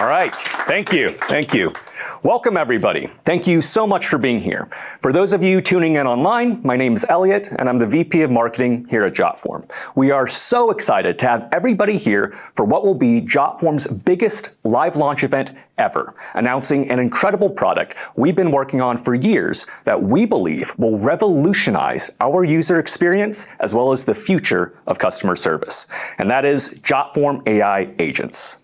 All right, thank you, thank you. Welcome everybody. Thank you so much for being here. For those of you tuning in online, my name is Elliott and I'm the VP of Marketing here at Jotform. We are so excited to have everybody here for what will be Jotform's biggest live launch event ever, announcing an incredible product we've been working on for years that we believe will revolutionize our user experience as well as the future of customer service. And that is Jotform AI Agents.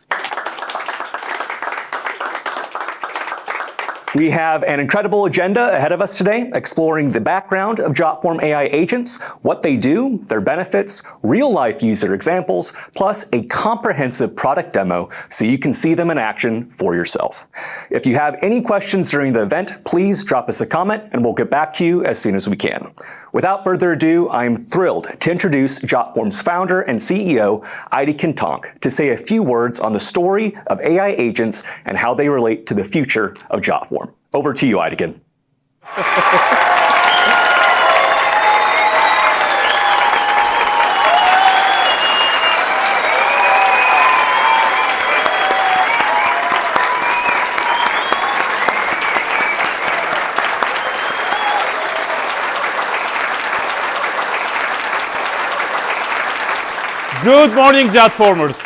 We have an incredible agenda ahead of us today, exploring the background of Jotform AI Agents, what they do, their benefits, real-life user examples, plus a comprehensive product demo so you can see them in action for yourself. If you have any questions during the event, please drop us a comment and we'll get back to you as soon as we can. Without further ado, I am thrilled to introduce Jotform's founder and CEO, Aytekin Tank, to say a few words on the story of AI agents and how they relate to the future of Jotform. Over to you, Aytekin. Good morning, Jotformers.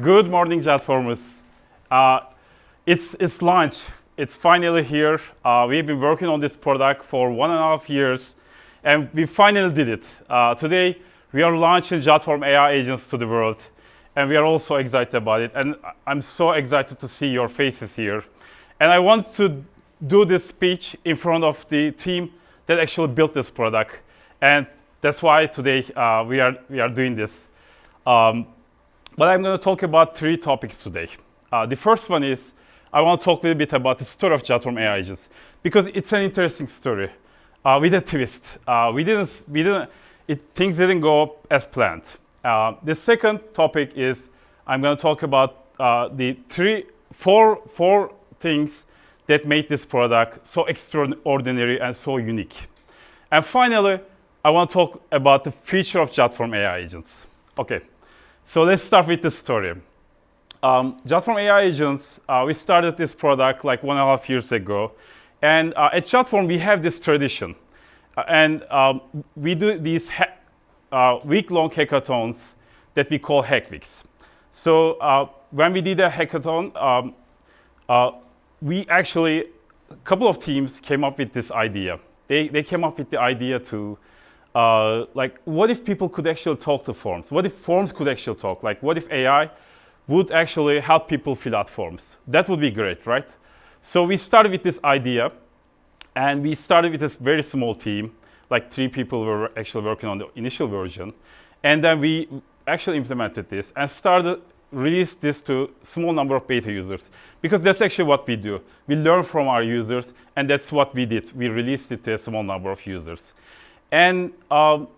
Good morning, Jotformers. It's launch. It's finally here. We've been working on this product for 1.5 years, and we finally did it. Today, we are launching Jotform AI Agents to the world, and we are also excited about it. And I'm so excited to see your faces here. And I want to do this speech in front of the team that actually built this product, and that's why today we are doing this. But I'm going to talk about 3 topics today. The first one is I want to talk a little bit about the story of Jotform AI Agents because it's an interesting story with a twist. Things didn't go as planned. The second topic is I'm going to talk about the four things that made this product so extraordinary and so unique. And finally, I want to talk about the future of Jotform AI Agents. Okay, so let's start with the story. Jotform AI Agents, we started this product like 1.5 years ago. And at Jotform, we have this tradition. We do these week-long hackathons that we call Hack Weeks. So when we did a hackathon, we actually, a couple of teams came up with this idea. They came up with the idea to, like, what if people could actually talk to forms? What if forms could actually talk? Like, what if AI would actually help people fill out forms? That would be great, right? So we started with this idea, and we started with this very small team, like 3 people were actually working on the initial version. And then we actually implemented this and released this to small number of beta users, because that's actually what we do. We learn from our users, and that's what we did. We released it to a small number of users. And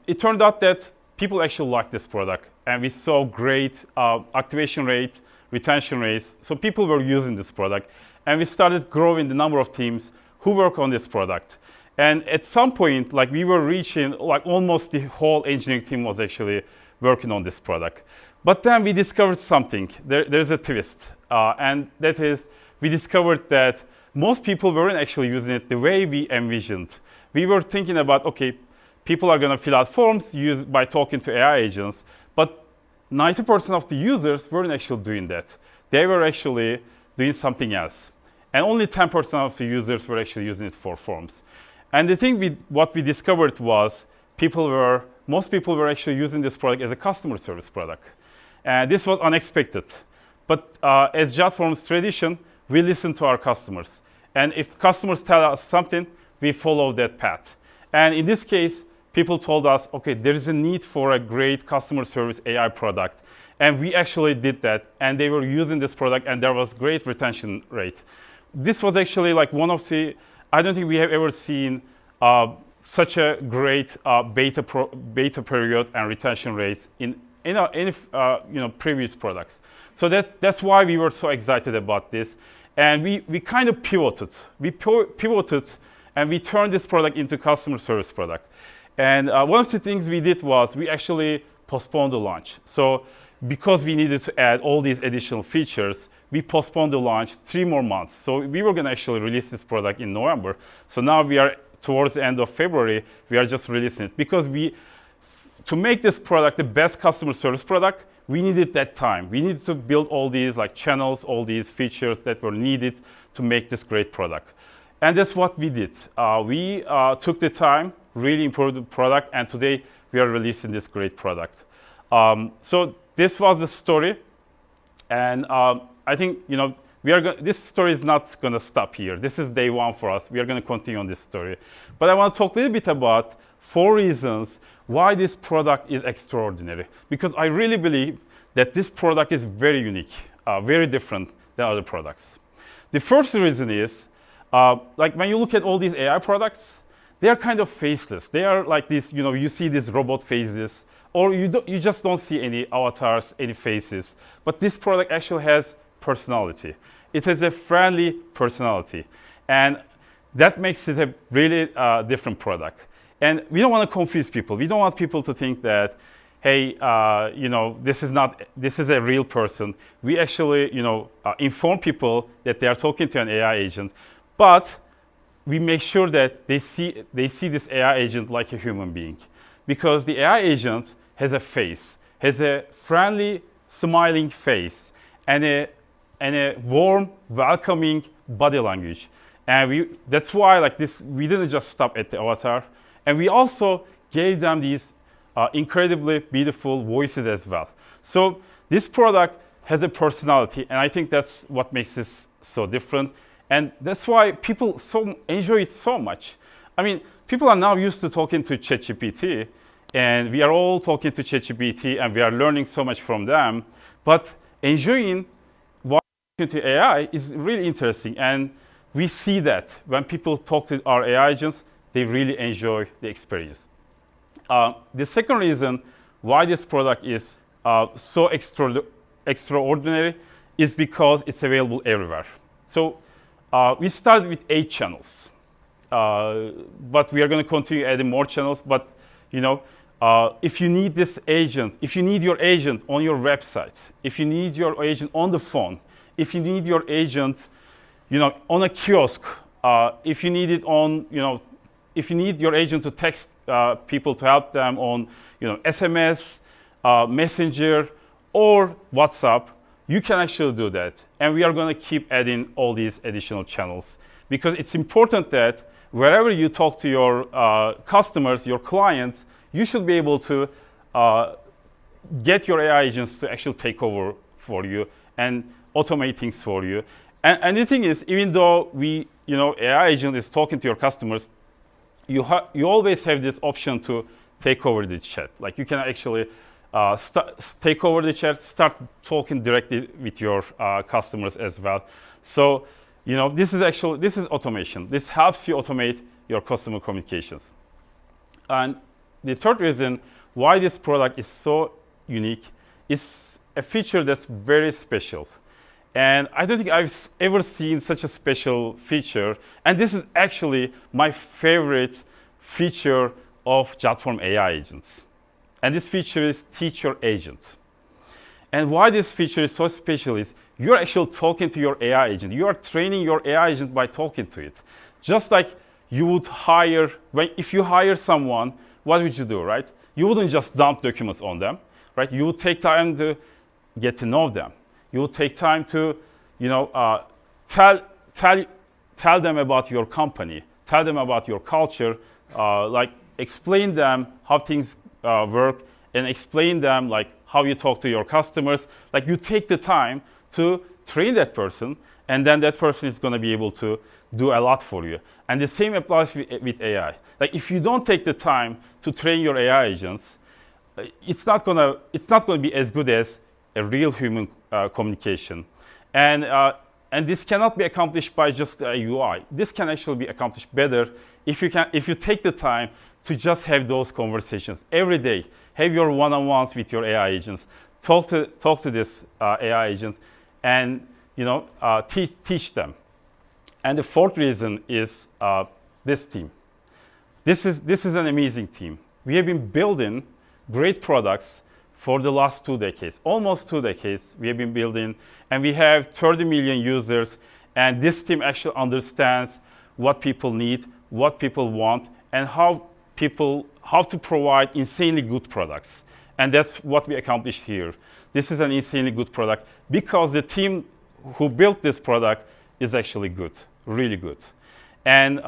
it turned out that people actually liked this product, and we saw great activation rate, retention rates. So people were using this product, and we started growing the number of teams who work on this product. And at some point, like, we were reaching, like, almost the whole engineering team was actually working on this product. But then we discovered something. There's a twist, and that is we discovered that most people weren't actually using it the way we envisioned. We were thinking about, okay, people are going to fill out forms by talking to AI agents, but 90% of the users weren't actually doing that. They were actually doing something else. And only 10% of the users were actually using it for forms. And the thing what we discovered was most people were actually using this product as a customer service product. And this was unexpected. But as Jotform's tradition, we listen to our customers. And if customers tell us something, we follow that path. And in this case, people told us, okay, there is a need for a great customer service AI product. And we actually did that. And they were using this product, and there was great retention rate. This was actually like one of the, I don't think we have ever seen such a great beta period and retention rates in previous products. So that's why we were so excited about this. And we kind of pivoted. We pivoted, and we turned this product into customer service product. And one of the things we did was we actually postponed the launch. So because we needed to add all these additional features, we postponed the launch 3 more months. So we were going to actually release this product in November. So now we are towards the end of February, we are just releasing it. Because to make this product the best customer service product, we needed that time. We needed to build all these like channels, all these features that were needed to make this great product. And that's what we did. We took the time, really improved the product, and today we are releasing this great product. So this was the story, and I think this story is not going to stop here. This is day 1 for us. We are going to continue on this story. But I want to talk a little bit about 4 reasons why this product is extraordinary. Because I really believe that this product is very unique, very different than other products. The first reason is, like when you look at all these AI products, they are kind of faceless. They are like this, you see these robot faces, or you just don't see any avatars, any faces. But this product actually has personality. It has a friendly personality. And that makes it a really different product. And we don't want to confuse people. We don't want people to think that, hey, this is a real person. We actually, inform people that they are talking to an AI agent, but we make sure that they see this AI agent like a human being, because the AI agent has a face, has a friendly, smiling face, and a warm, welcoming body language. And that's why, like this, we didn't just stop at the avatar. And we also gave them these incredibly beautiful voices as well. So this product has a personality, and I think that's what makes this so different. And that's why people enjoy it so much. I mean, people are now used to talking to ChatGPT, and we are all talking to ChatGPT, and we are learning so much from them. But enjoying talking to AI is really interesting, and we see that when people talk to our AI agents, they really enjoy the experience. The second reason why this product is so extraordinary is because it's available everywhere. So we started with 8 channels, but we are going to continue adding more channels. But if you need this agent, if you need your agent on your website, if you need your agent on the phone, if you need your agent, on a kiosk, if you need it on, if you need your agent to text people to help them on, SMS, Messenger, or WhatsApp, you can actually do that. And we are going to keep adding all these additional channels, because it's important that wherever you talk to your customers, your clients, you should be able to get your AI agents to actually take over for you and automate things for you. And the thing is, even though AI agent is talking to your customers, you always have this option to take over the chat. Like you can actually take over the chat, start talking directly with your customers as well. So, this is automation. This helps you automate your customer communications. And the third reason why this product is so unique is a feature that's very special. And I don't think I've ever seen such a special feature. And this is actually my favorite feature of Jotform AI Agents. And this feature is Teach Your Agent. And why this feature is so special is you're actually talking to your AI agent. You are training your AI agent by talking to it. Just like you would if you hire someone, what would you do, right? You wouldn't just dump documents on them, right? You would take time to get to know them. You would take time to, tell them about your company, tell them about your culture, like explain them how things work, and explain them like how you talk to your customers. Like you take the time to train that person, and then that person is going to be able to do a lot for you. And the same applies with AI. Like if you don't take the time to train your AI agents, it's not going to be as good as a real human communication. And this cannot be accomplished by just a UI. This can actually be accomplished better if you take the time to just have those conversations every day. Have your one-on-ones with your AI agents. Talk to this AI agent, and teach them. And the fourth reason is this team. This is an amazing team. We have been building great products for the last 2 decades. Almost 2 decades we have been building, and we have 30 million users, and this team actually understands what people need, what people want, and how to provide insanely good products. And that's what we accomplished here. This is an insanely good product because the team who built this product is actually good, really good. And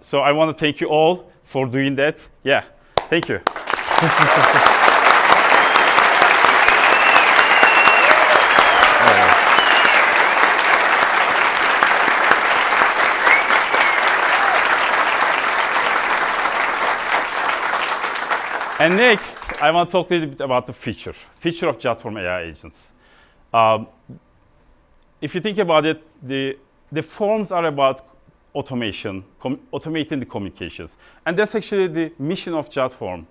so I want to thank you all for doing that. Yeah, thank you. And next, I want to talk a little bit about the feature of Jotform AI Agents. If you think about it, the forms are about automation, automating the communications. And that's actually the mission of Jotform.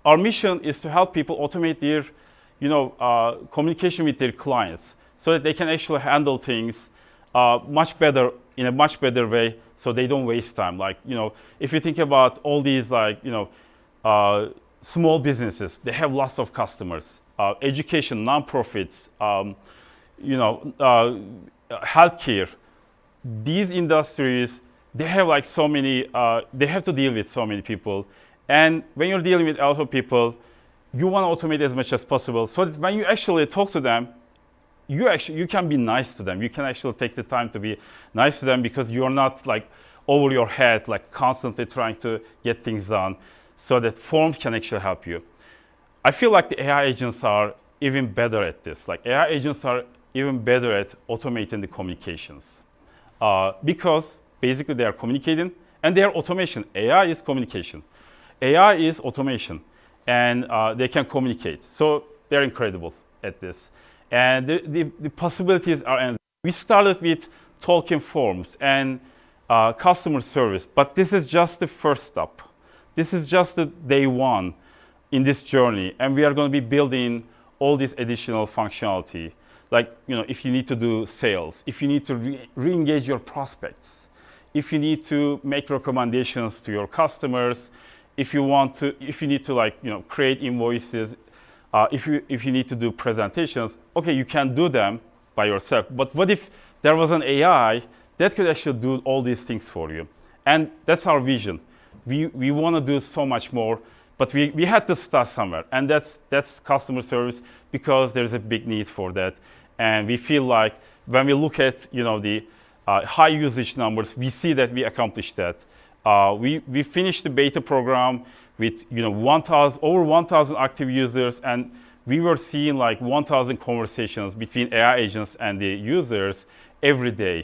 Our mission is to help people automate their communication with their clients so that they can actually handle things much better, in a much better way, so they don't waste time. Like, if you think about all these, small businesses, they have lots of customers. Education, nonprofits, healthcare. These industries, they have so many. They have to deal with so many people, and when you're dealing with a lot of people, you want to automate as much as possible, so that when you actually talk to them, you can be nice to them. You can actually take the time to be nice to them because you are not over your head, constantly trying to get things done. So that forms can actually help you. I feel like the AI agents are even better at this. AI agents are even better at automating the communications. Because basically they are communicating and they are automation. AI is communication. AI is automation. And they can communicate. So they're incredible at this. And the possibilities are endless. We started with talking forms and customer service, but this is just the first step. This is just the day one in this journey, and we are going to be building all this additional functionality. If you need to do sales, if you need to re-engage your prospects, if you need to make recommendations to your customers, if you need to create invoices, if you need to do presentations, okay, you can do them by yourself. But what if there was an AI that could actually do all these things for you? And that's our vision. We want to do so much more, but we had to start somewhere, and that's customer service, because there's a big need for that. And we feel like when we look at the high usage numbers, we see that we accomplished that. We finished the beta program with over 1,000 active users, and we were seeing 1,000 conversations between AI agents and the users every day.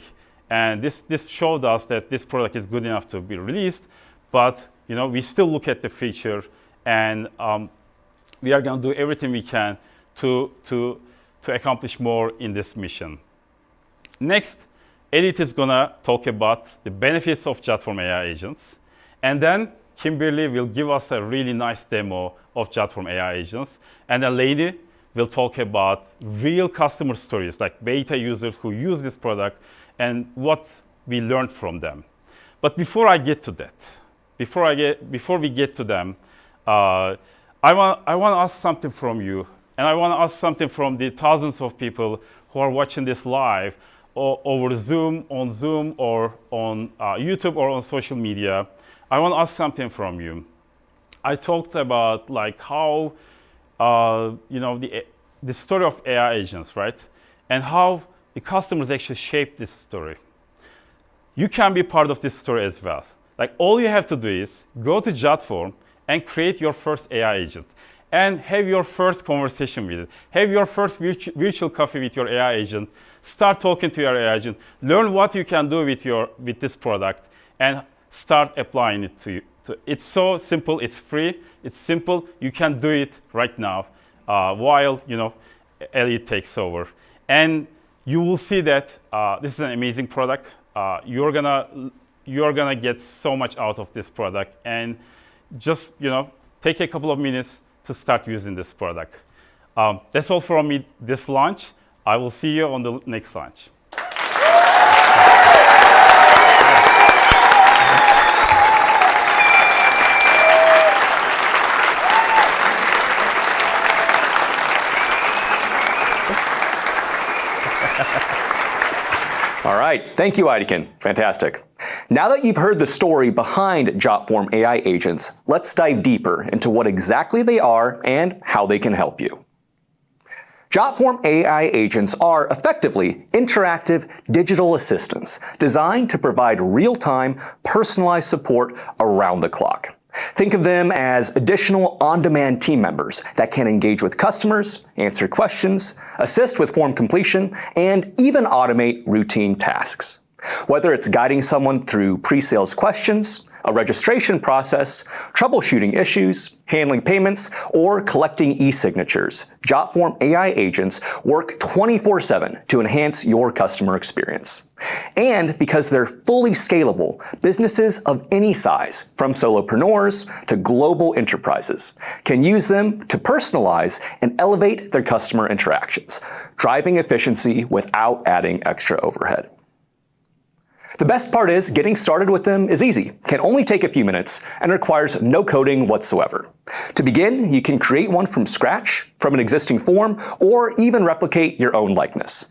And this showed us that this product is good enough to be released. But we still look at the feature, and we are going to do everything we can to accomplish more in this mission. Next, Elliott is going to talk about the benefits of Jotform AI agents, and then Kimberly will give us a really nice demo of Jotform AI agents, and then Lainie will talk about real customer stories, like beta users who use this product and what we learned from them. But before I get to that, before we get to them, I want to ask something from you, and I want to ask something from the thousands of people who are watching this live over Zoom or on YouTube or on social media. I want to ask something from you. I talked about how the story of AI agents, right, and how the customers actually shape this story. You can be part of this story as well. All you have to do is go to Jotform and create your first AI agent and have your first conversation with it. Have your first virtual coffee with your AI agent. Start talking to your AI agent. Learn what you can do with this product and start applying it to you. It's so simple. It's free. It's simple. You can do it right now while Elliott takes over. And you will see that this is an amazing product. You're gonna get so much out of this product, and just take a couple of minutes to start using this product. That's all from me this launch. I will see you on the next launch. All right, thank you, Aytekin. Fantastic. Now that you've heard the story behind Jotform AI Agents, let's dive deeper into what exactly they are and how they can help you. Jotform AI Agents are effectively interactive digital assistants designed to provide real-time, personalized support around the clock. Think of them as additional on-demand team members that can engage with customers, answer questions, assist with form completion, and even automate routine tasks. Whether it's guiding someone through pre-sales questions, a registration process, troubleshooting issues, handling payments, or collecting e-signatures, Jotform AI Agents work 24/7 to enhance your customer experience. And because they're fully scalable, businesses of any size, from solopreneurs to global enterprises, can use them to personalize and elevate their customer interactions, driving efficiency without adding extra overhead. The best part is getting started with them is easy, can only take a few minutes, and requires no coding whatsoever. To begin, you can create one from scratch, from an existing form, or even replicate your own likeness.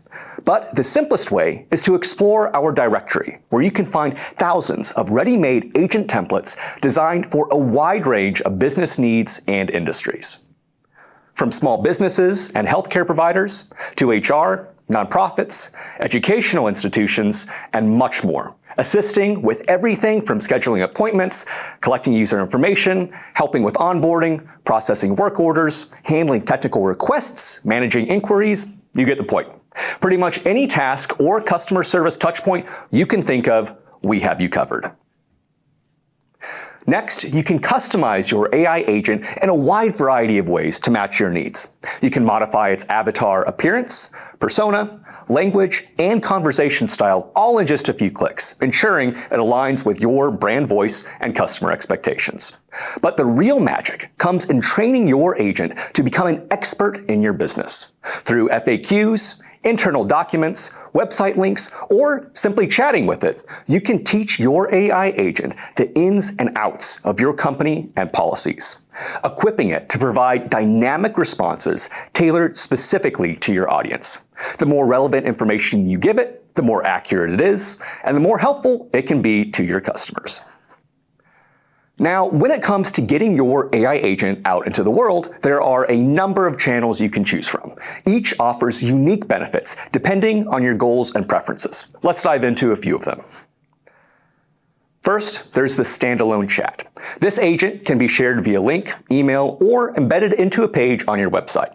But the simplest way is to explore our directory, where you can find thousands of ready-made agent templates designed for a wide range of business needs and industries. From small businesses and healthcare providers to HR, nonprofits, educational institutions, and much more, assisting with everything from scheduling appointments, collecting user information, helping with onboarding, processing work orders, handling technical requests, managing inquiries. You get the point. Pretty much any task or customer service touchpoint you can think of, we have you covered. Next, you can customize your AI agent in a wide variety of ways to match your needs. You can modify its avatar appearance, persona, language, and conversation style all in just a few clicks, ensuring it aligns with your brand voice and customer expectations. But the real magic comes in training your agent to become an expert in your business. Through FAQs, internal documents, website links, or simply chatting with it, you can teach your AI agent the ins and outs of your company and policies, equipping it to provide dynamic responses tailored specifically to your audience. The more relevant information you give it, the more accurate it is, and the more helpful it can be to your customers. Now, when it comes to getting your AI agent out into the world, there are a number of channels you can choose from. Each offers unique benefits depending on your goals and preferences. Let's dive into a few of them. First, there's the standalone chat. This agent can be shared via link, email, or embedded into a page on your website.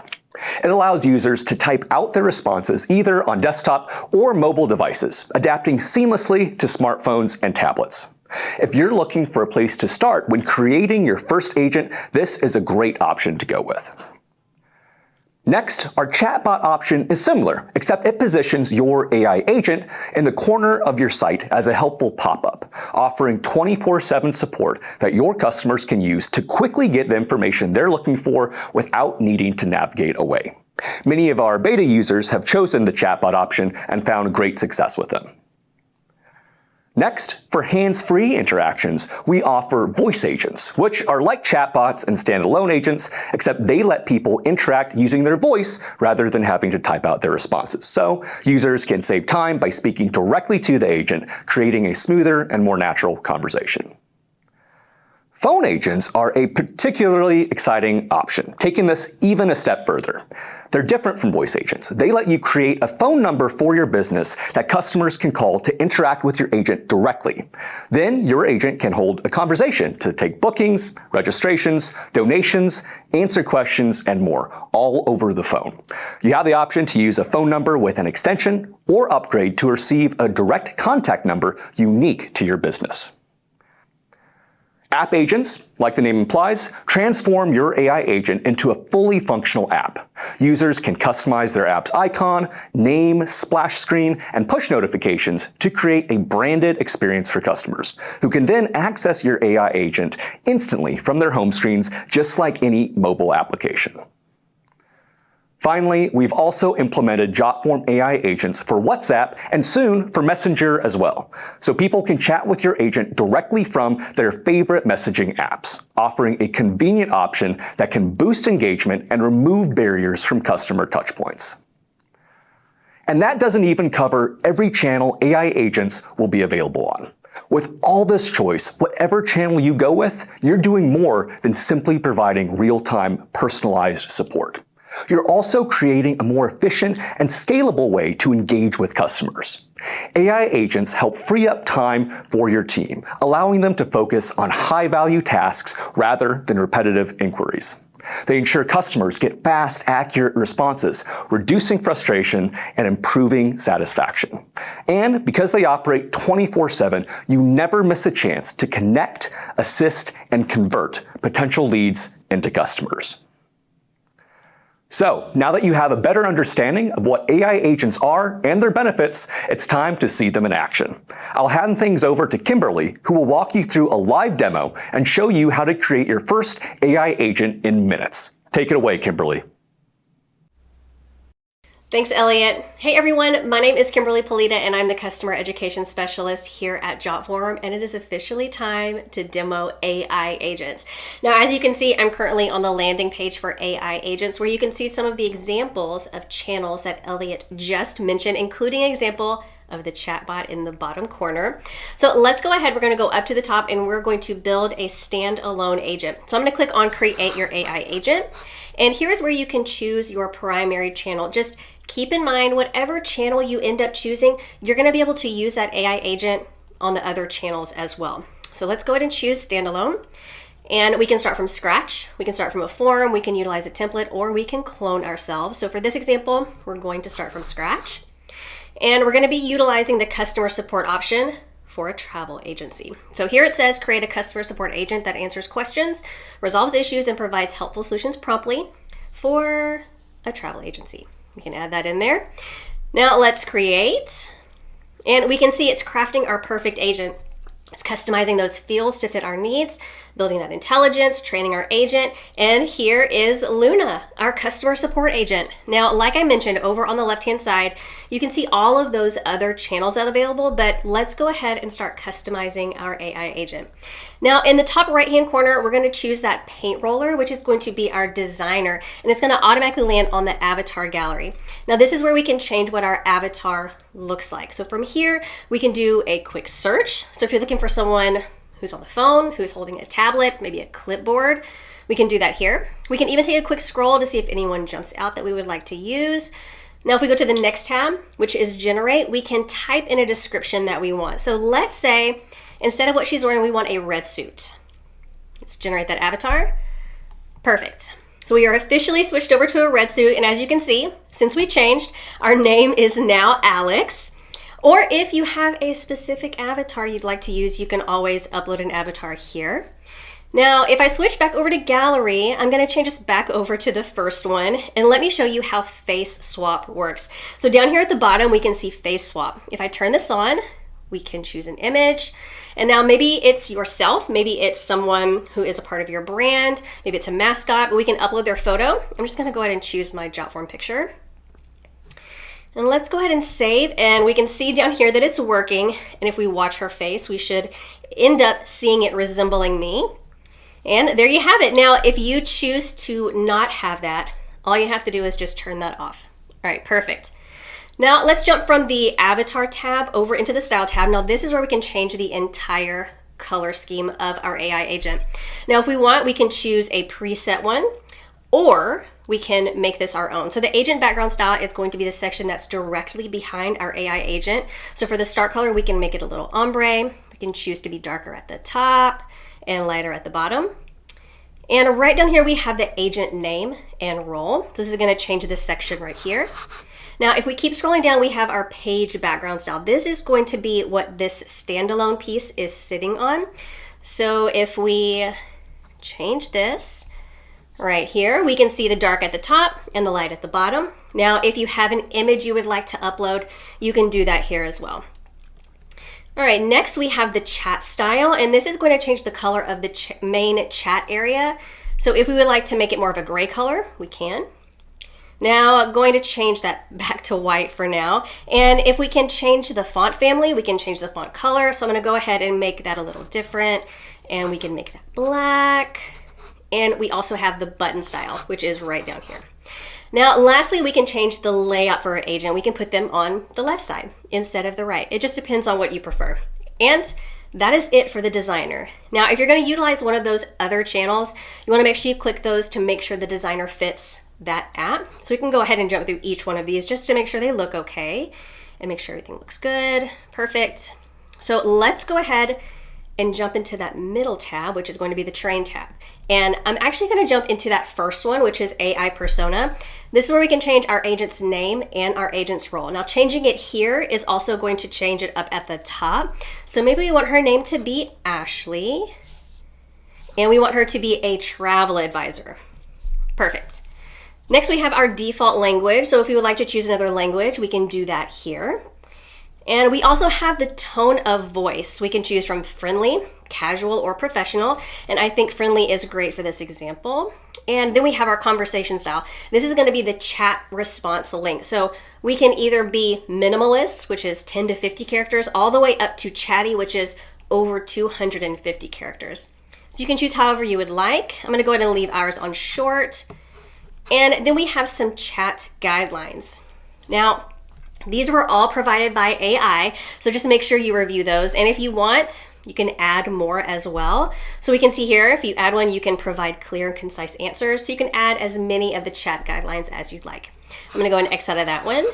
It allows users to type out their responses either on desktop or mobile devices, adapting seamlessly to smartphones and tablets. If you're looking for a place to start when creating your first agent, this is a great option to go with. Next, our chatbot option is similar, except it positions your AI agent in the corner of your site as a helpful pop-up, offering 24/7 support that your customers can use to quickly get the information they're looking for without needing to navigate away. Many of our beta users have chosen the chatbot option and found great success with them. Next, for hands-free interactions, we offer voice agents, which are like chatbots and standalone agents, except they let people interact using their voice rather than having to type out their responses. So users can save time by speaking directly to the agent, creating a smoother and more natural conversation. Phone agents are a particularly exciting option, taking this even a step further. They're different from voice agents. They let you create a phone number for your business that customers can call to interact with your agent directly. Then your agent can hold a conversation to take bookings, registrations, donations, answer questions, and more, all over the phone. You have the option to use a phone number with an extension or upgrade to receive a direct contact number unique to your business. App agents, like the name implies, transform your AI agent into a fully functional app. Users can customize their app's icon, name, splash screen, and push notifications to create a branded experience for customers, who can then access your AI agent instantly from their home screens, just like any mobile application. Finally, we've also implemented Jotform AI agents for WhatsApp and soon for Messenger as well, so people can chat with your agent directly from their favorite messaging apps, offering a convenient option that can boost engagement and remove barriers from customer touchpoints. And that doesn't even cover every channel AI agents will be available on. With all this choice, whatever channel you go with, you're doing more than simply providing real-time personalized support. You're also creating a more efficient and scalable way to engage with customers. AI agents help free up time for your team, allowing them to focus on high-value tasks rather than repetitive inquiries. They ensure customers get fast, accurate responses, reducing frustration and improving satisfaction. And because they operate 24/7, you never miss a chance to connect, assist, and convert potential leads into customers. So, now that you have a better understanding of what AI agents are and their benefits, it's time to see them in action. I'll hand things over to Kimberly, who will walk you through a live demo and show you how to create your first AI agent in minutes. Take it away, Kimberly. Thanks, Elliott. Hey everyone, my name is Kimberly Pulito and I'm the Customer Education Specialist here at Jotform, and it is officially time to demo AI agents. Now, as you can see, I'm currently on the landing page for AI agents where you can see some of the examples of channels that Elliott just mentioned, including an example of the chatbot in the bottom corner. So let's go ahead, we're gonna go up to the top and we're going to build a standalone agent. So I'm gonna click on Create Your AI Agent. And here's where you can choose your primary channel. Just keep in mind, whatever channel you end up choosing, you're gonna be able to use that AI agent on the other channels as well. So let's go ahead and choose standalone. And we can start from scratch. We can start from a form, we can utilize a template, or we can clone ourselves. So for this example, we're going to start from scratch. And we're gonna be utilizing the customer support option for a travel agency. So here it says, create a customer support agent that answers questions, resolves issues, and provides helpful solutions promptly for a travel agency. We can add that in there. Now let's create, and we can see it's crafting our perfect agent. It's customizing those fields to fit our needs, building that intelligence, training our agent, and here is Luna, our customer support agent. Now, like I mentioned, over on the left-hand side, you can see all of those other channels that are available, but let's go ahead and start customizing our AI agent. Now, in the top right-hand corner, we're gonna choose that paint roller, which is going to be our designer, and it's gonna automatically land on the avatar gallery. Now, this is where we can change what our avatar looks like. So from here, we can do a quick search. So if you're looking for someone who's on the phone, who's holding a tablet, maybe a clipboard, we can do that here. We can even take a quick scroll to see if anyone jumps out that we would like to use. Now, if we go to the next tab, which is generate, we can type in a description that we want. So let's say, instead of what she's wearing, we want a red suit. Let's generate that avatar. Perfect. So we are officially switched over to a red suit, and as you can see, since we changed, our name is now Alex. Or if you have a specific avatar you'd like to use, you can always upload an avatar here. Now, if I switch back over to gallery, I'm gonna change this back over to the first one, and let me show you how face swap works. So down here at the bottom, we can see face swap. If I turn this on, we can choose an image, and now maybe it's yourself, maybe it's someone who is a part of your brand, maybe it's a mascot, but we can upload their photo. I'm just gonna go ahead and choose my Jotform picture. And let's go ahead and save, and we can see down here that it's working, and if we watch her face, we should end up seeing it resembling me. And there you have it. Now, if you choose to not have that, all you have to do is just turn that off. All right, perfect. Now let's jump from the avatar tab over into the style tab. Now this is where we can change the entire color scheme of our AI agent. Now if we want, we can choose a preset one, or we can make this our own. So the agent background style is going to be the section that's directly behind our AI agent. So for the start color, we can make it a little ombre. We can choose to be darker at the top and lighter at the bottom. And right down here, we have the agent name and role. This is gonna change this section right here. Now, if we keep scrolling down, we have our page background style. This is going to be what this standalone piece is sitting on. So if we change this, right here, we can see the dark at the top and the light at the bottom. Now, if you have an image you would like to upload, you can do that here as well. All right, next we have the chat style, and this is going to change the color of the main chat area. So if we would like to make it more of a gray color, we can. Now, I'm going to change that back to white for now. And if we can change the font family, we can change the font color. So I'm gonna go ahead and make that a little different, and we can make that black. And we also have the button style, which is right down here. Now, lastly, we can change the layout for our agent. We can put them on the left side instead of the right. It just depends on what you prefer. And that is it for the designer. Now, if you're going to utilize one of those other channels, you want to make sure you click those to make sure the designer fits that app. So we can go ahead and jump through each one of these just to make sure they look okay and make sure everything looks good. Perfect. So let's go ahead and jump into that middle tab, which is going to be the train tab. And I'm actually going to jump into that first one, which is AI persona. This is where we can change our agent's name and our agent's role. Now, changing it here is also going to change it up at the top. So maybe we want her name to be Ashley, and we want her to be a travel advisor. Perfect. Next, we have our default language. So if we would like to choose another language, we can do that here. And we also have the tone of voice. We can choose from friendly, casual, or professional. And I think friendly is great for this example. And then we have our conversation style. This is going to be the chat response length. So we can either be minimalist, which is 10 to 50 characters, all the way up to chatty, which is over 250 characters. So you can choose however you would like. I'm going to go ahead and leave ours on short. And then we have some chat guidelines. Now, these were all provided by AI, so just make sure you review those. And if you want, you can add more as well. So we can see here, if you add one, you can provide clear and concise answers. So you can add as many of the chat guidelines as you'd like. I'm gonna go ahead and X out of that one.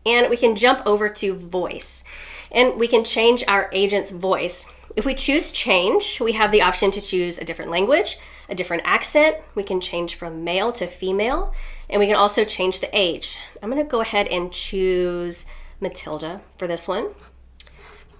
And we can jump over to voice. And we can change our agent's voice. If we choose change, we have the option to choose a different language, a different accent. We can change from male to female. And we can also change the age. I'm gonna go ahead and choose Matilda for this one.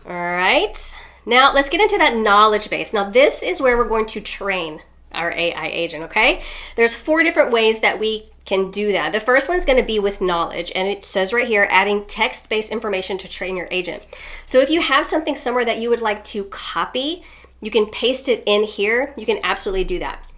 All right, now let's get into that knowledge base. Now this is where we're going to train our AI agent, okay? There's 4 different ways that we can do that. The first one's gonna be with knowledge, and it says right here, adding text-based information to train your agent. So if you have something somewhere that you would like to copy, you can paste it in here. You can absolutely do that.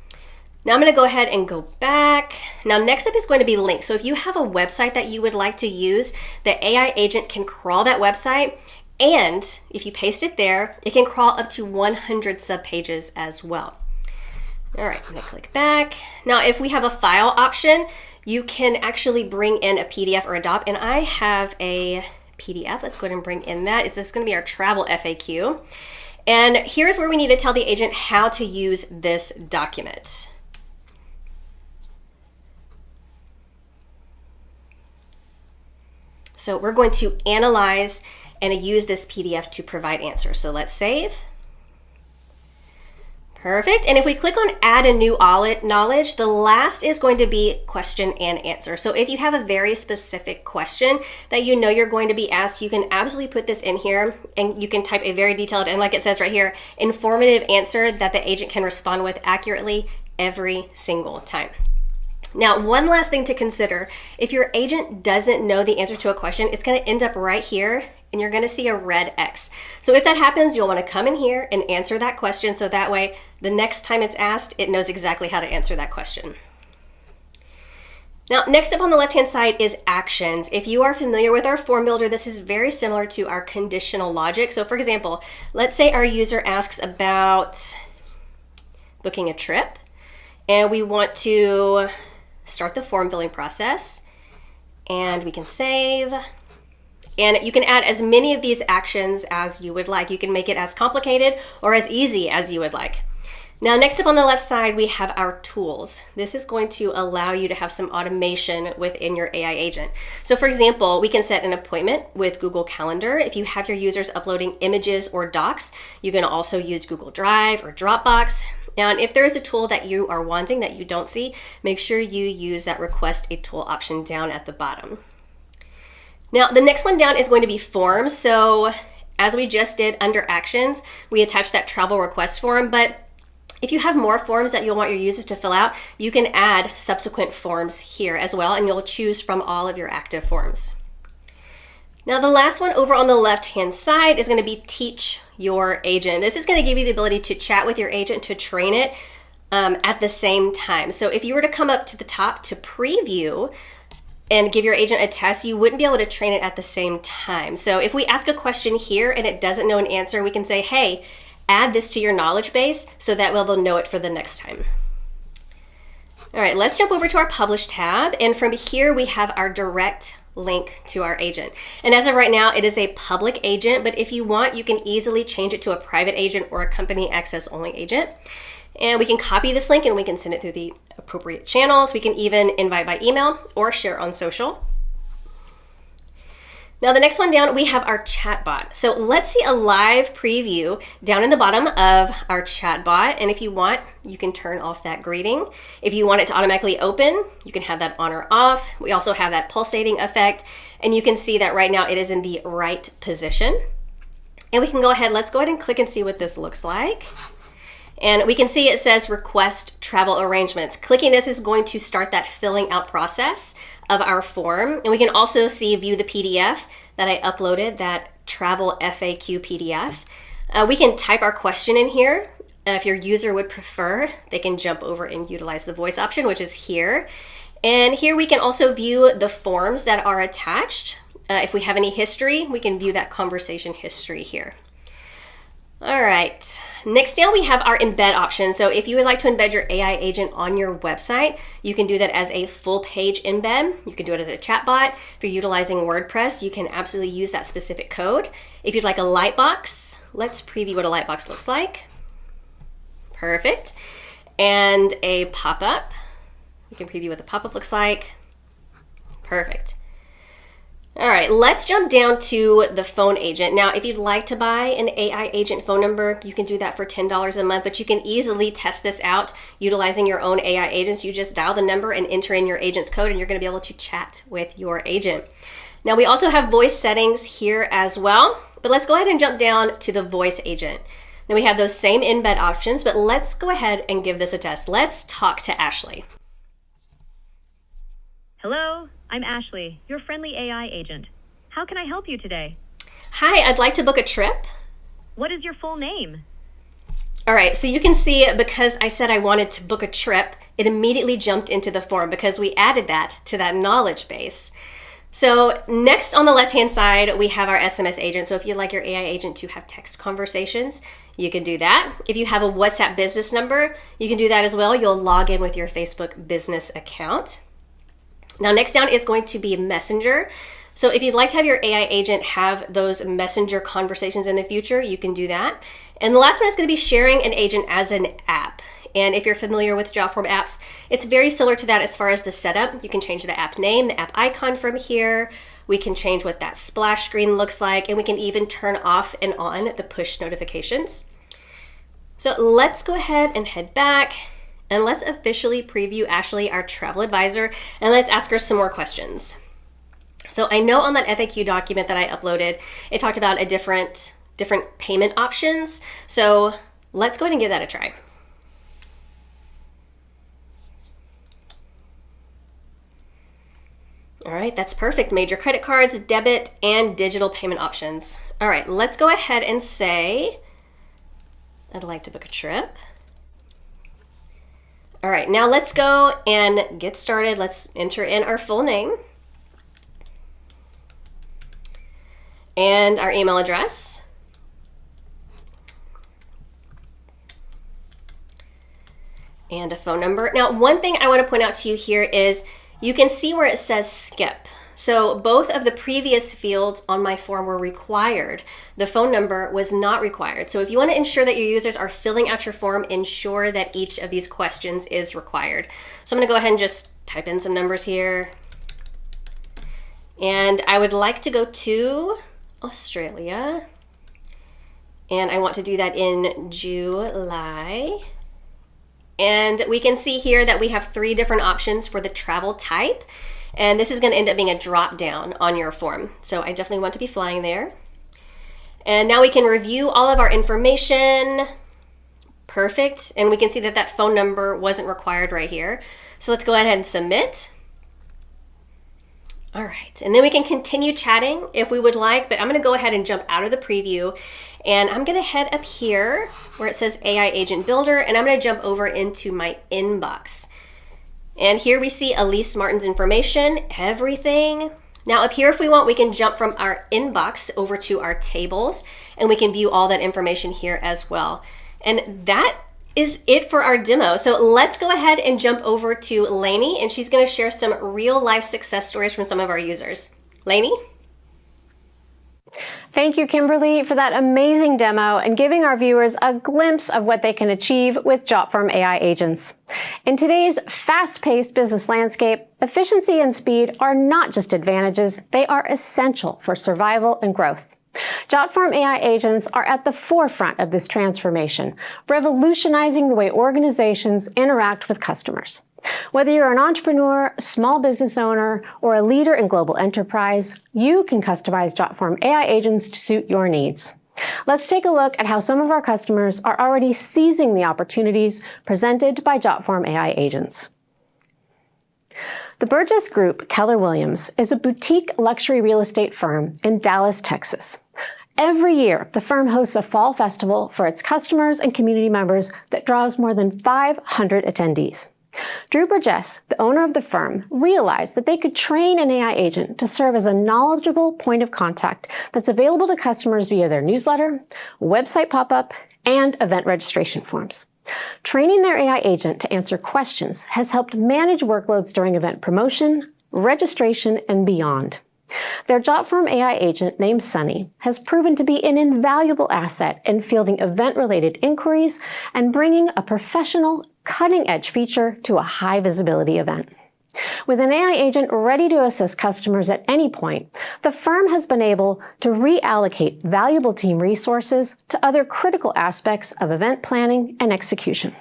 Now I'm going to go ahead and go back. Now next up is going to be links. So if you have a website that you would like to use, the AI agent can crawl that website, and if you paste it there, it can crawl up to 100 subpages as well. All right, I'm going to click back. Now if we have a file option, you can actually bring in a PDF or a DOP, and I have a PDF. Let's go ahead and bring in that. It's just going to be our travel FAQ. And here's where we need to tell the agent how to use this document. So we're going to analyze and use this PDF to provide answers. So let's save. Perfect. And if we click on add a new knowledge, the last is going to be question and answer. So if you have a very specific question that you know you're going to be asked, you can absolutely put this in here, and you can type a very detailed, and like it says right here, informative answer that the agent can respond with accurately every single time. Now, one last thing to consider, if your agent doesn't know the answer to a question, it's going to end up right here, and you're going to see a red X. So if that happens, you'll want to come in here and answer that question, so that way the next time it's asked, it knows exactly how to answer that question. Now, next up on the left-hand side is actions. If you are familiar with our form builder, this is very similar to our conditional logic. So for example, let's say our user asks about booking a trip, and we want to start the form filling process, and we can save. And you can add as many of these actions as you would like. You can make it as complicated or as easy as you would like. Now, next up on the left side, we have our tools. This is going to allow you to have some automation within your AI agent. So for example, we can set an appointment with Google Calendar. If you have your users uploading images or docs, you can also use Google Drive or Dropbox. Now, and if there's a tool that you are wanting that you don't see, make sure you use that request a tool option down at the bottom. Now, the next one down is going to be forms. So as we just did under actions, we attached that travel request form, but if you have more forms that you'll want your users to fill out, you can add subsequent forms here as well, and you'll choose from all of your active forms. Now, the last one over on the left-hand side is going to be teach your agent. This is going to give you the ability to chat with your agent to train it at the same time. So if you were to come up to the top to preview and give your agent a test, you wouldn't be able to train it at the same time. So if we ask a question here and it doesn't know an answer, we can say, hey, add this to your knowledge base, so that way they'll know it for the next time. All right, let's jump over to our Publish tab. And from here, we have our direct link to our agent. And as of right now, it is a public agent, but if you want, you can easily change it to a private agent or a company access only agent. And we can copy this link and we can send it through the appropriate channels. We can even invite by email or share on social. Now the next one down, we have our chatbot. So let's see a live preview down in the bottom of our chatbot. And if you want, you can turn off that greeting. If you want it to automatically open, you can have that on or off. We also have that pulsating effect. And you can see that right now it is in the right position. And we can go ahead, let's go ahead and click and see what this looks like. And we can see it says request travel arrangements. Clicking this is going to start that filling out process of our form. And we can also see view the PDF that I uploaded, that travel FAQ PDF. We can type our question in here. If your user would prefer, they can jump over and utilize the voice option, which is here. And here we can also view the forms that are attached. If we have any history, we can view that conversation history here. All right, next down we have our embed option. So if you would like to embed your AI agent on your website, you can do that as a full page embed. You can do it as a chatbot. If you're utilizing WordPress, you can absolutely use that specific code. If you'd like a lightbox, let's preview what a lightbox looks like. Perfect. And a pop-up. You can preview what the pop-up looks like. Perfect. All right, let's jump down to the phone agent. Now, if you'd like to buy an AI agent phone number, you can do that for $10 a month, but you can easily test this out utilizing your own AI agents. You just dial the number and enter in your agent's code, and you're going to be able to chat with your agent. Now, we also have voice settings here as well, but let's go ahead and jump down to the voice agent. Now, we have those same embed options, but let's go ahead and give this a test. Let's talk to Ashley. Hello, I'm Ashley, your friendly AI agent. How can I help you today? Hi, I'd like to book a trip. What is your full name? All right, so you can see because I said I wanted to book a trip, it immediately jumped into the form because we added that to that knowledge base. So next on the left-hand side, we have our SMS agent. So if you'd like your AI agent to have text conversations, you can do that. If you have a WhatsApp business number, you can do that as well. You'll log in with your Facebook business account. Now, next down is going to be Messenger. So if you'd like to have your AI agent have those Messenger conversations in the future, you can do that. And the last one is going to be sharing an agent as an app. And if you're familiar with Jotform apps, it's very similar to that as far as the setup. You can change the app name, the app icon from here. We can change what that splash screen looks like, and we can even turn off and on the push notifications. So let's go ahead and head back. And let's officially preview Ashley, our travel advisor, and let's ask her some more questions. So I know on that FAQ document that I uploaded, it talked about a different payment options. So let's go ahead and give that a try. All right, that's perfect. Major credit cards, debit, and digital payment options. All right, let's go ahead and say, I'd like to book a trip. All right, now let's go and get started. Let's enter in our full name and our email address. And a phone number. Now, one thing I want to point out to you here is you can see where it says skip. So both of the previous fields on my form were required. The phone number was not required. So if you want to ensure that your users are filling out your form, ensure that each of these questions is required. So I'm going to go ahead and just type in some numbers here. And I would like to go to Australia. And I want to do that in July. And we can see here that we have 3 different options for the travel type. And this is going to end up being a drop down on your form. So I definitely want to be flying there. And now we can review all of our information. Perfect. And we can see that that phone number wasn't required right here. So let's go ahead and submit. All right. And then we can continue chatting if we would like, but I'm going to go ahead and jump out of the preview. And I'm going to head up here where it says AI Agent Builder, and I'm going to jump over into my inbox. And here we see Elise Martin's information, everything. Now up here, if we want, we can jump from our inbox over to our tables, and we can view all that information here as well. And that is it for our demo. So let's go ahead and jump over to Lainie, and she's going to share some real life success stories from some of our users. Lainie? Thank you, Kimberly, for that amazing demo and giving our viewers a glimpse of what they can achieve with Jotform AI agents. In today's fast-paced business landscape, efficiency and speed are not just advantages, they are essential for survival and growth. Jotform AI agents are at the forefront of this transformation, revolutionizing the way organizations interact with customers. Whether you're an entrepreneur, small business owner, or a leader in global enterprise, you can customize Jotform AI agents to suit your needs. Let's take a look at how some of our customers are already seizing the opportunities presented by Jotform AI agents. The Burgess Group Keller Williams is a boutique luxury real estate firm in Dallas, Texas. Every year, the firm hosts a fall festival for its customers and community members that draws more than 500 attendees. Drew Burgess, the owner of the firm, realized that they could train an AI agent to serve as a knowledgeable point of contact that's available to customers via their newsletter, website pop-up, and event registration forms. Training their AI agent to answer questions has helped manage workloads during event promotion, registration, and beyond. Their Jotform AI agent named Sunny has proven to be an invaluable asset in fielding event-related inquiries and bringing a professional, cutting-edge feature to a high-visibility event. With an AI agent ready to assist customers at any point, the firm has been able to reallocate valuable team resources to other critical aspects of event planning and execution.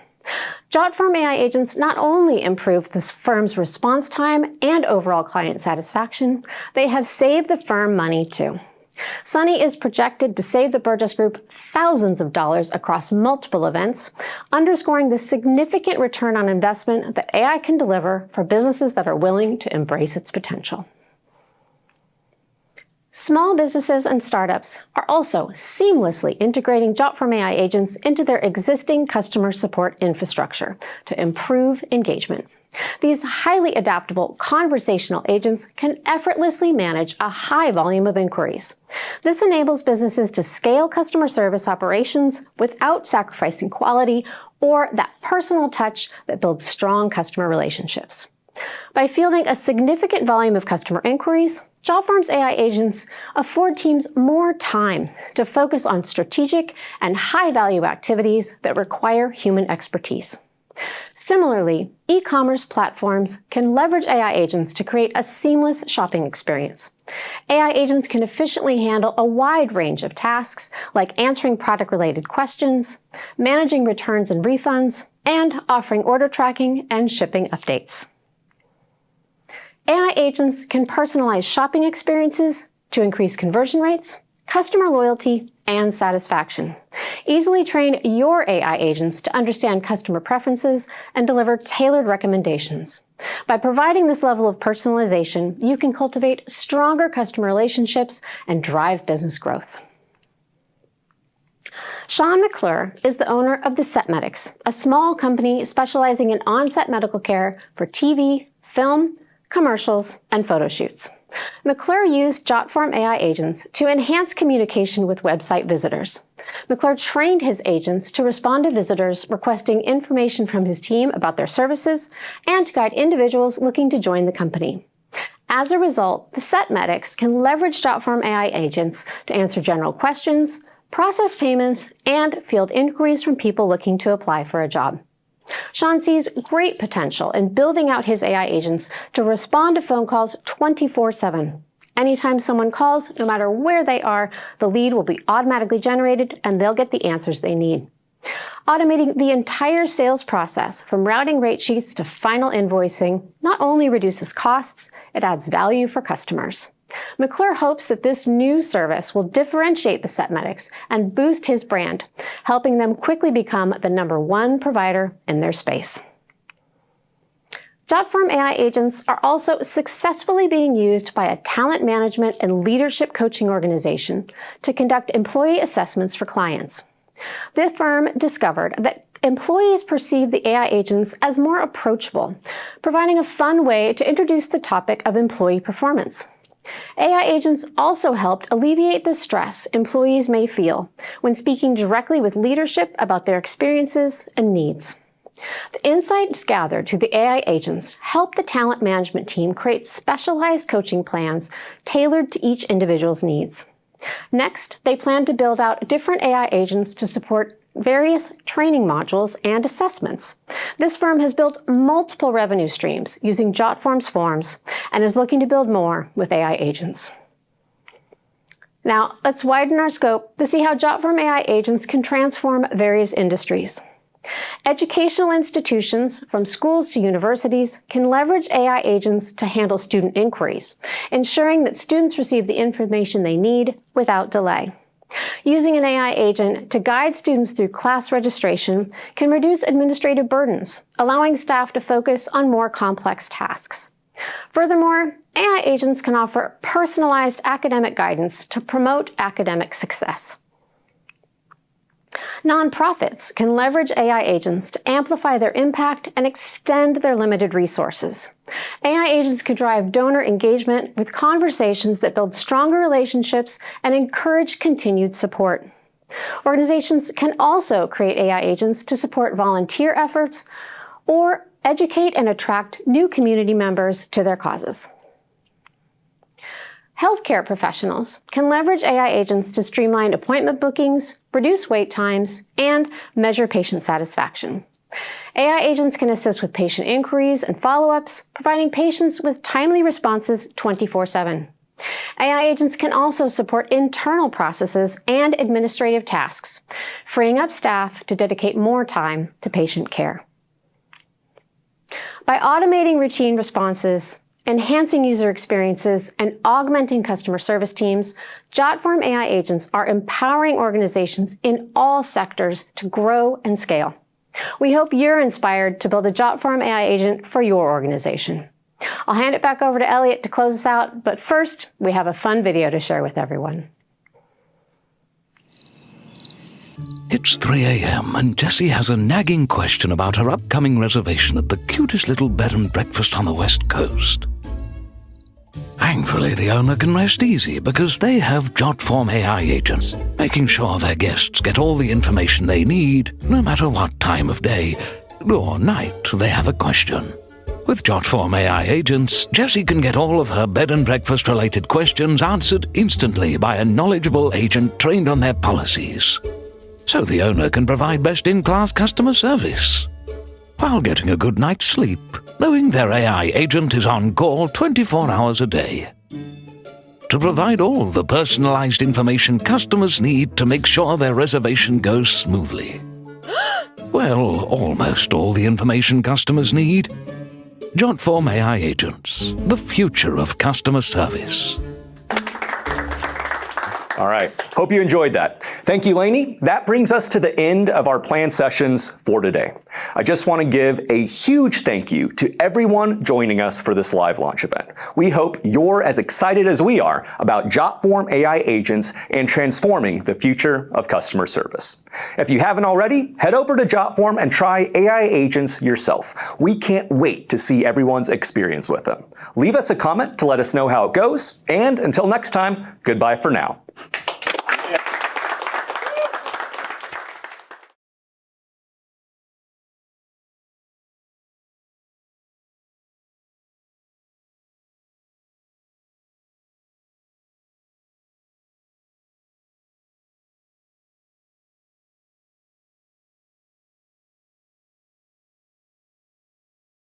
Jotform AI agents not only improve the firm's response time and overall client satisfaction, they have saved the firm money too. Sunny is projected to save the Burgess Group thousands of dollars across multiple events, underscoring the significant return on investment that AI can deliver for businesses that are willing to embrace its potential. Small businesses and startups are also seamlessly integrating Jotform AI agents into their existing customer support infrastructure to improve engagement. These highly adaptable conversational agents can effortlessly manage a high volume of inquiries. This enables businesses to scale customer service operations without sacrificing quality or that personal touch that builds strong customer relationships. By fielding a significant volume of customer inquiries, Jotform's AI agents afford teams more time to focus on strategic and high-value activities that require human expertise. Similarly, e-commerce platforms can leverage AI agents to create a seamless shopping experience. AI agents can efficiently handle a wide range of tasks like answering product-related questions, managing returns and refunds, and offering order tracking and shipping updates. AI agents can personalize shopping experiences to increase conversion rates, customer loyalty, and satisfaction. Easily train your AI agents to understand customer preferences and deliver tailored recommendations. By providing this level of personalization, you can cultivate stronger customer relationships and drive business growth. Sean McClure is the owner of The Set Medics, a small company specializing in on-set medical care for TV, film, commercials, and photo shoots. McClure used Jotform AI agents to enhance communication with website visitors. McClure trained his agents to respond to visitors requesting information from his team about their services and to guide individuals looking to join the company. As a result, the Set Medics can leverage Jotform AI agents to answer general questions, process payments, and field inquiries from people looking to apply for a job. Sean sees great potential in building out his AI agents to respond to phone calls 24/7. Anytime someone calls, no matter where they are, the lead will be automatically generated and they'll get the answers they need. Automating the entire sales process from routing rate sheets to final invoicing not only reduces costs, it adds value for customers. McClure hopes that this new service will differentiate the Set Medics and boost his brand, helping them quickly become the #1 provider in their space. Jotform AI agents are also successfully being used by a talent management and leadership coaching organization to conduct employee assessments for clients. The firm discovered that employees perceive the AI agents as more approachable, providing a fun way to introduce the topic of employee performance. AI agents also helped alleviate the stress employees may feel when speaking directly with leadership about their experiences and needs. The insights gathered through the AI agents help the talent management team create specialized coaching plans tailored to each individual's needs. Next, they plan to build out different AI agents to support various training modules and assessments. This firm has built multiple revenue streams using Jotform's forms and is looking to build more with AI agents. Now, let's widen our scope to see how Jotform AI agents can transform various industries. Educational institutions, from schools to universities, can leverage AI agents to handle student inquiries, ensuring that students receive the information they need without delay. Using an AI agent to guide students through class registration can reduce administrative burdens, allowing staff to focus on more complex tasks. Furthermore, AI agents can offer personalized academic guidance to promote academic success. Nonprofits can leverage AI agents to amplify their impact and extend their limited resources. AI agents can drive donor engagement with conversations that build stronger relationships and encourage continued support. Organizations can also create AI agents to support volunteer efforts or educate and attract new community members to their causes. Healthcare professionals can leverage AI agents to streamline appointment bookings, reduce wait times, and measure patient satisfaction. AI agents can assist with patient inquiries and follow-ups, providing patients with timely responses 24/7. AI agents can also support internal processes and administrative tasks, freeing up staff to dedicate more time to patient care. By automating routine responses, enhancing user experiences, and augmenting customer service teams, Jotform AI agents are empowering organizations in all sectors to grow and scale. We hope you're inspired to build a Jotform AI agent for your organization. I'll hand it back over to Elliott to close us out, but first, we have a fun video to share with everyone. It's 3 a.m. and Jessie has a nagging question about her upcoming reservation at the cutest little bed and breakfast on the West Coast. Thankfully, the owner can rest easy because they have Jotform AI agents, making sure their guests get all the information they need, no matter what time of day or night they have a question. With Jotform AI agents, Jessie can get all of her bed and breakfast related questions answered instantly by a knowledgeable agent trained on their policies. So the owner can provide best-in-class customer service, while getting a good night's sleep, knowing their AI agent is on call 24 hours a day, to provide all the personalized information customers need to make sure their reservation goes smoothly. Well, almost all the information customers need. Jotform AI agents, the future of customer service. All right, hope you enjoyed that. Thank you, Lainie. That brings us to the end of our planned sessions for today. I just want to give a huge thank you to everyone joining us for this live launch event. We hope you're as excited as we are about Jotform AI agents and transforming the future of customer service. If you haven't already, head over to Jotform and try AI agents yourself. We can't wait to see everyone's experience with them. Leave us a comment to let us know how it goes, and until next time, goodbye for now.